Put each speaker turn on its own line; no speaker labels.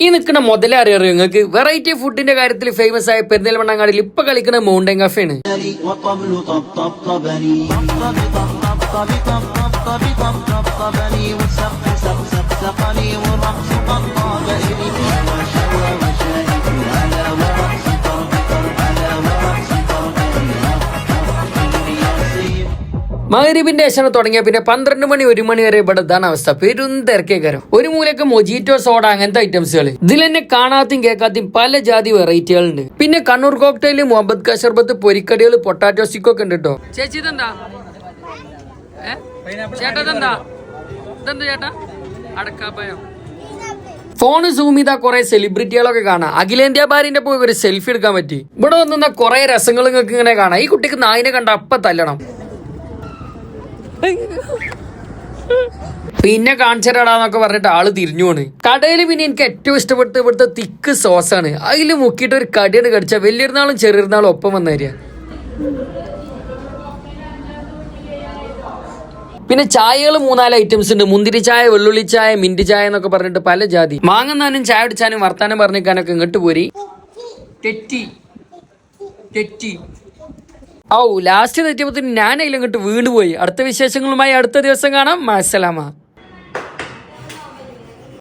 ഈ നിൽക്കുന്ന മുതലറിയോ നിങ്ങൾക്ക് വെറൈറ്റി ഫുഡിന്റെ കാര്യത്തിൽ ഫേമസ് ആയ പെരിന്തൽമണ്ണങ്ങാടിയിൽ ഇപ്പൊ കളിക്കുന്ന മൗണ്ടൻ കഫേയാണ്. മഗ്‌രിബിന്റെ ശേഷം തുടങ്ങിയ പിന്നെ 12 മണി 1 മണി വരെ ഇവിടെ ഇതാണ് അവസ്ഥ. പെരും തിരക്കേക്കാരം. ഒരു മൂലക്ക് മൊജീറ്റോ സോഡ അങ്ങനത്തെ ഐറ്റംസുകൾ. ഇതിൽ തന്നെ കാണാത്തയും കേൾക്കാത്തയും പല ജാതി വെറൈറ്റികളുണ്ട്. പിന്നെ കണ്ണൂർ കോക്ടെയിൽ, മുഹമ്മദ് ക ഷർബത്ത്, പൊരിക്കടികൾ, പൊട്ടാറ്റോ സ്റ്റിക്ക് ഒക്കെ ഉണ്ട് കേട്ടോ. ചേച്ചി ഇതെന്താ ചേട്ടാ? ഇതെന്താ ചേട്ടാ? അടക്കാപ്പയം. ഫോണ് സൂം ചെയ്താ കുറെ സെലിബ്രിറ്റികളൊക്കെ കാണാം. അഖിലേന്ത്യാ ബാരിന്റെ പോയി ഒരു സെൽഫി എടുക്കാൻ പറ്റി. ഇവിടെ വന്ന കുറെ രസങ്ങൾ നിങ്ങൾക്ക് ഇങ്ങനെ കാണാം. ഈ കുട്ടിക്ക് നായിനെ കണ്ട അപ്പ തല്ലണം. പിന്നെ കാണിച്ചരാടാന്നൊക്കെ പറഞ്ഞിട്ട് ആള് തിരിഞ്ഞു പോണ്. കടയില് പിന്നെ എനിക്ക് ഏറ്റവും ഇഷ്ടപ്പെട്ട ഇവിടുത്തെ തിക്ക് സോസാണ്. അതിൽ മുക്കിയിട്ട് ഒരു കടിയാണ് കടിച്ചാൽ വലിയൊരുന്നാളും ചെറിയൊരുന്നാളും ഒപ്പം വന്നു തരിക. പിന്നെ ചായകൾ 4 ഐറ്റംസ് ഉണ്ട്. മുന്തിരി ചായ, വെള്ളുള്ളി ചായ, മിന്റ് ചായ എന്നൊക്കെ പറഞ്ഞിട്ട് പല ജാതി. മാങ്ങന്നാനും ചായ അടിച്ചാനും വർത്താനം പറഞ്ഞിരിക്കാനൊക്കെ ഇങ്ങോട്ട് പോരി. തെറ്റി ലാസ്റ്റ് തെറ്റിയപ്പോ ഞാൻ അതിൽ ഇങ്ങോട്ട് വീണ്ടുപോയി. അടുത്ത വിശേഷങ്ങളുമായി അടുത്ത ദിവസം കാണാം. മഅസ്സലാമ.